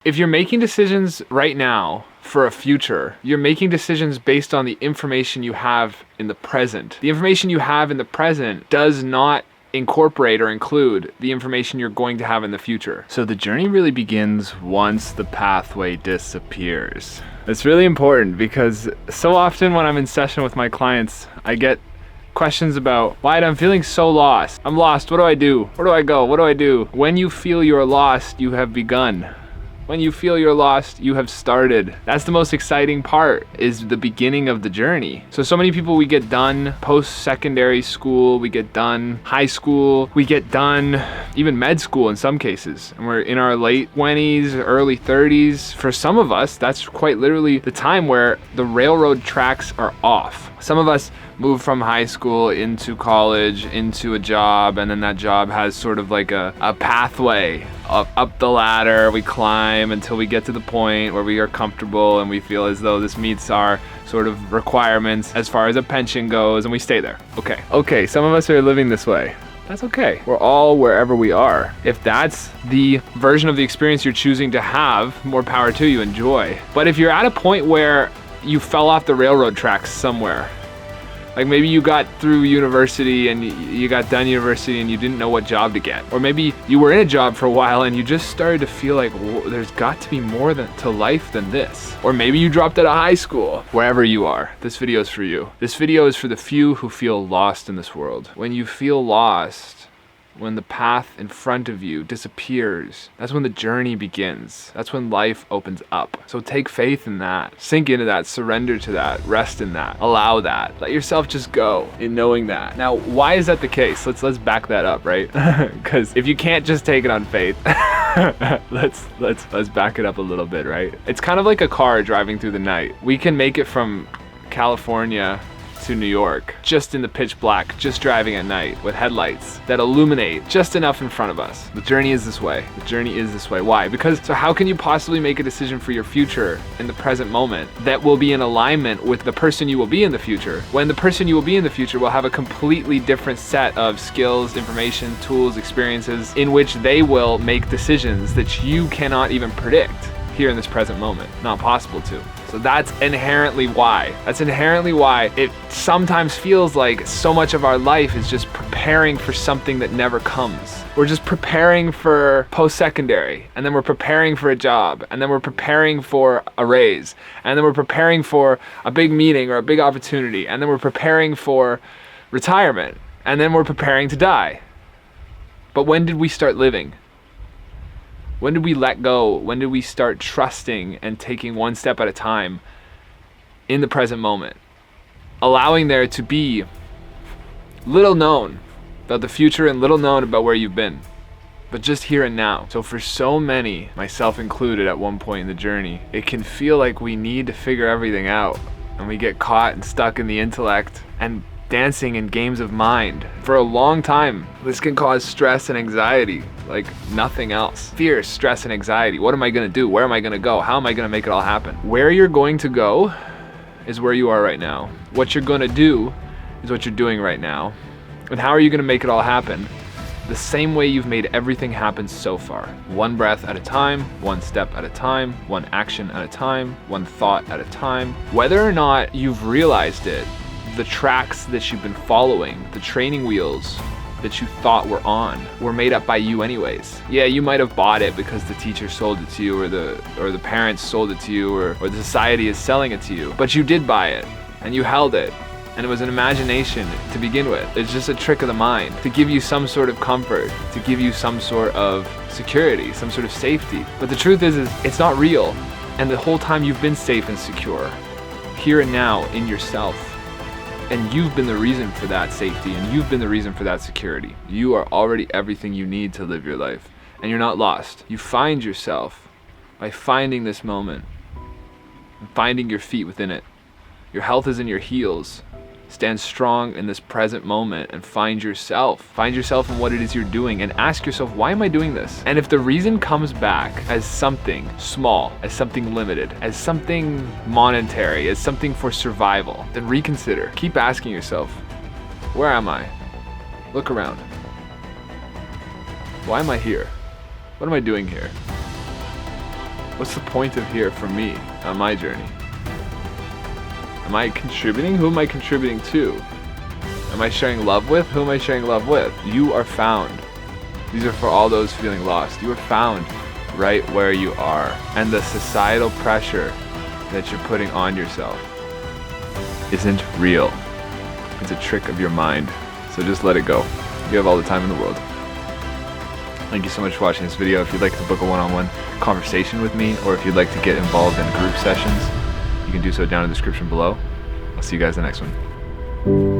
If you're making decisions right now for a future, you're making decisions based on the information you have in the present. The information you have in the present does not incorporate or include the information you're going to have in the future. So the journey really begins once the pathway disappears. It's really important because so often when I'm in session with my clients, I get questions about, Wyatt, I'm feeling so lost. I'm lost. What do I do? Where do I go? What do I do? When you feel you're lost, you have begun. When you feel you're lost, you have started. That's the most exciting part, is the beginning of the journey. So many people, we get done post-secondary school, we get done high school, we get done even med school in some cases. And we're in our late 20s, early 30s. For some of us, that's quite literally the time where the railroad tracks are off. Some of us move from high school into college, into a job, and then that job has sort of like a pathway up the ladder. We climb until we get to the point where we are comfortable and we feel as though this meets our sort of requirements as far as a pension goes, and we stay there. Okay, some of us are living this way. That's okay. We're all wherever we are. If that's the version of the experience you're choosing to have, more power to you, enjoy. But if you're at a point where you fell off the railroad tracks somewhere, like maybe you got through university and you got done university and you didn't know what job to get. Or maybe you were in a job for a while and you just started to feel like, there's got to be more to life than this. Or maybe you dropped out of high school. Wherever you are, this video is for you. This video is for the few who feel lost in this world. When you feel lost, when the path in front of you disappears, that's when the journey begins. That's when life opens up. So take faith in that. Sink into that, surrender to that, rest in that, allow that. Let yourself just go in knowing that. Now, why is that the case? Let's back that up, right? Because if you can't just take it on faith, let's back it up a little bit, right? It's kind of like a car driving through the night. We can make it from California to New York, just in the pitch black, just driving at night with headlights that illuminate just enough in front of us. The journey is this way. The journey is this way. Why? Because so how can you possibly make a decision for your future in the present moment that will be in alignment with the person you will be in the future, when the person you will be in the future will have a completely different set of skills, information, tools, experiences in which they will make decisions that you cannot even predict here in this present moment. Not possible to. So that's inherently why. That's inherently why it sometimes feels like so much of our life is just preparing for something that never comes. We're just preparing for post-secondary, and then we're preparing for a job, and then we're preparing for a raise, and then we're preparing for a big meeting or a big opportunity, and then we're preparing for retirement, and then we're preparing to die. But when did we start living? When did we let go? When did we start trusting and taking one step at a time in the present moment? Allowing there to be little known about the future and little known about where you've been, but just here and now. So for so many, myself included at one point in the journey, it can feel like we need to figure everything out, and we get caught and stuck in the intellect and dancing in games of mind for a long time. This can cause stress and anxiety like nothing else. Fear, stress, and anxiety. What am I gonna do? Where am I gonna go? How am I gonna make it all happen? Where you're going to go is where you are right now. What you're gonna do is what you're doing right now. And how are you gonna make it all happen? The same way you've made everything happen so far. One breath at a time, one step at a time, one action at a time, one thought at a time. Whether or not you've realized it, the tracks that you've been following, the training wheels that you thought were on, were made up by you anyways. Yeah, you might have bought it because the teacher sold it to you, or the parents sold it to you, or the society is selling it to you. But you did buy it, and you held it, and it was an imagination to begin with. It's just a trick of the mind to give you some sort of comfort, to give you some sort of security, some sort of safety. But the truth is it's not real, and the whole time you've been safe and secure, here and now in yourself. And you've been the reason for that safety, and you've been the reason for that security. You are already everything you need to live your life, and you're not lost. You find yourself by finding this moment and finding your feet within it. Your health is in your heels. Stand strong in this present moment and find yourself. Find yourself in what it is you're doing and ask yourself, why am I doing this? And if the reason comes back as something small, as something limited, as something monetary, as something for survival, then reconsider. Keep asking yourself, where am I? Look around. Why am I here? What am I doing here? What's the point of here for me on my journey? Am I contributing? Who am I contributing to? Am I sharing love with? Who am I sharing love with? You are found. These are for all those feeling lost. You are found right where you are. And the societal pressure that you're putting on yourself isn't real. It's a trick of your mind. So just let it go. You have all the time in the world. Thank you so much for watching this video. If you'd like to book a one-on-one conversation with me, or if you'd like to get involved in group sessions, you can do so down in the description below. I'll see you guys in the next one.